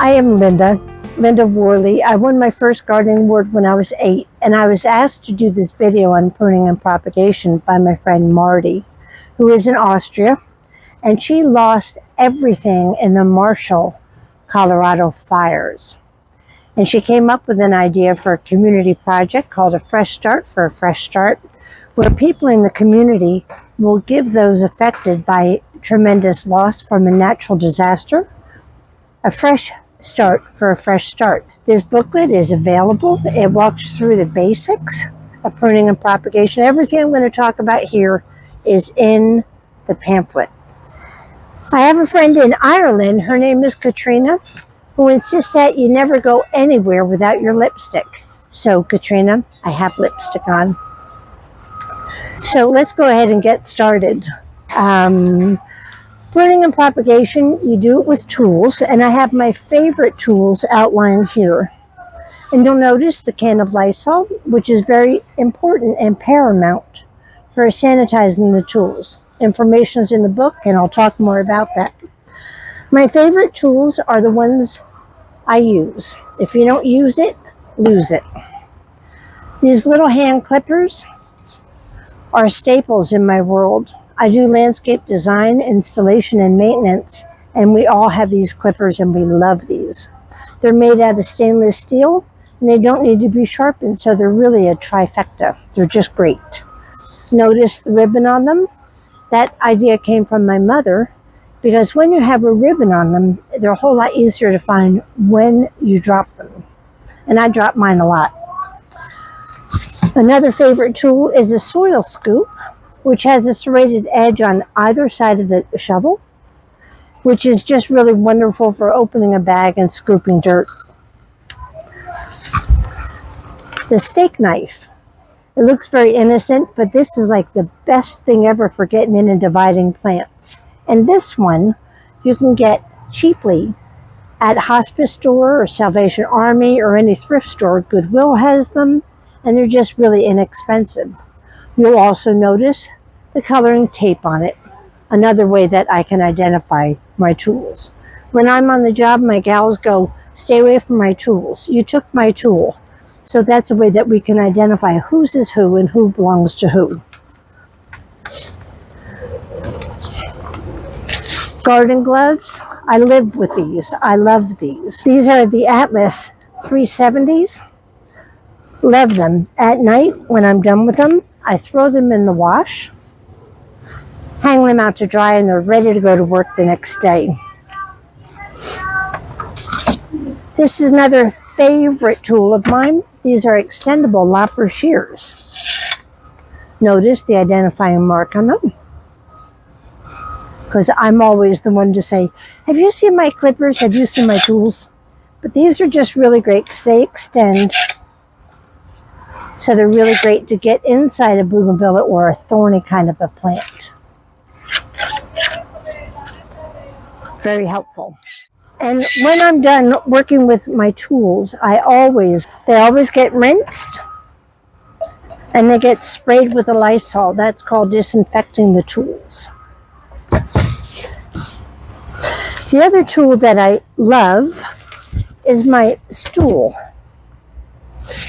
I am Linda Worle. I won my first gardening award when I was 8, and I was asked to do this video on pruning and propagation by my friend Marty, who is in Austria, and she lost everything in the Marshall, Colorado fires. And she came up with an idea for a community project called A Fresh Start for a Fresh Start, where people in the community will give those affected by tremendous loss from a natural disaster a fresh start for a fresh start. This booklet is available. It walks through the basics of pruning and propagation. Everything I'm going to talk about here is in the pamphlet. I have a friend in Ireland, her name is Katrina, who insists that you never go anywhere without your lipstick. So Katrina, I have lipstick on. So let's go ahead and get started. Pruning and propagation, you do it with tools, and I have my favorite tools outlined here. And you'll notice the can of Lysol, which is very important and paramount for sanitizing the tools. Information is in the book, and I'll talk more about that. My favorite tools are the ones I use. If you don't use it, lose it. These little hand clippers are staples in my world. I do landscape design, installation, and maintenance, and we all have these clippers, and we love these. They're made out of stainless steel, and they don't need to be sharpened, so they're really a trifecta. They're just great. Notice the ribbon on them? That idea came from my mother, because when you have a ribbon on them, they're a whole lot easier to find when you drop them. And I drop mine a lot. Another favorite tool is a soil scoop, which has a serrated edge on either side of the shovel, which is just really wonderful for opening a bag and scooping dirt. The steak knife. It looks very innocent, but this is like the best thing ever for getting in and dividing plants. And this one you can get cheaply at Hospice Store or Salvation Army or any thrift store. Goodwill has them, and they're just really inexpensive. You'll also notice the coloring tape on it, another way that I can identify my tools. When I'm on the job, my gals go, "Stay away from my tools. You took my tool." So that's a way that we can identify whose is who and who belongs to who. Garden gloves. I live with these. I love these. These are the Atlas 370s. Love them. At night, when I'm done with them, I throw them in the wash, hang them out to dry, and they're ready to go to work the next day. This is another favorite tool of mine. These are extendable lopper shears. Notice the identifying mark on them, because I'm always the one to say, "Have you seen my clippers? Have you seen my tools?" But these are just really great because they extend. So they're really great to get inside a bougainvillea or a thorny kind of a plant. Very helpful. And when I'm done working with my tools, they always get rinsed and they get sprayed with a Lysol. That's called disinfecting the tools. The other tool that I love is my stool.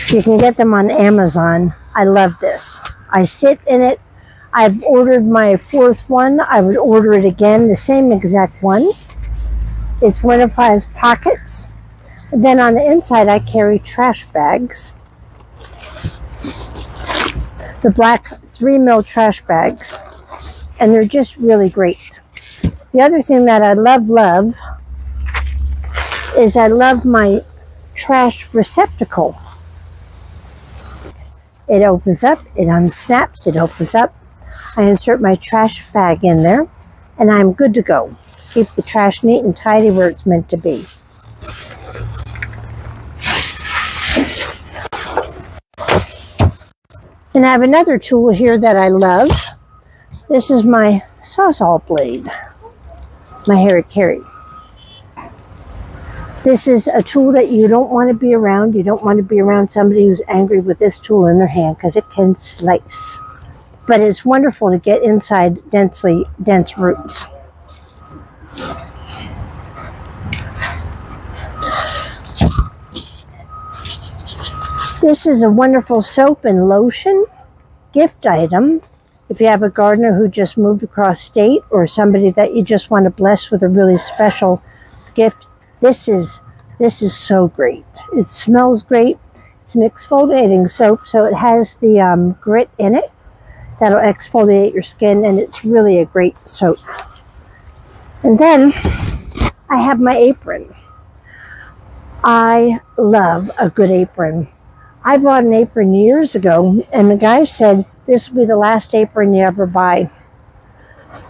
You can get them on Amazon. I love this. I sit in it. I've ordered my 4th one. I would order it again, the same exact one. It's one of has pockets. And then on the inside, I carry trash bags. The black 3mm trash bags. And they're just really great. The other thing that I love is I love my trash receptacle. It opens up, it unsnaps, it opens up. I insert my trash bag in there, and I'm good to go. Keep the trash neat and tidy where it's meant to be. And I have another tool here that I love. This is my sawzall blade, my Harikiri. This is a tool that you don't want to be around. You don't want to be around somebody who's angry with this tool in their hand because it can slice. But it's wonderful to get inside dense roots. This is a wonderful soap and lotion gift item. If you have a gardener who just moved across state or somebody that you just want to bless with a really special gift, this is so great. It smells great. It's an exfoliating soap, so it has the grit in it that'll exfoliate your skin, and it's really a great soap. And then I have my apron. I love a good apron. I bought an apron years ago, and the guy said, this will be the last apron you ever buy.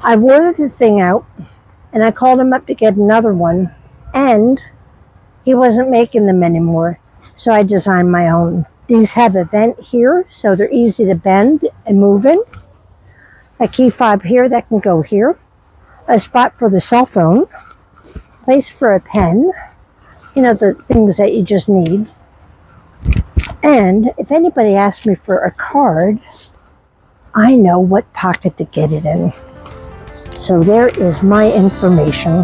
I wore the thing out, and I called him up to get another one, and he wasn't making them anymore, so I designed my own. These have a vent here, so they're easy to bend and move in. A key fob here that can go here. A spot for the cell phone. Place for a pen. You know, the things that you just need. And if anybody asks me for a card, I know what pocket to get it in. So there is my information.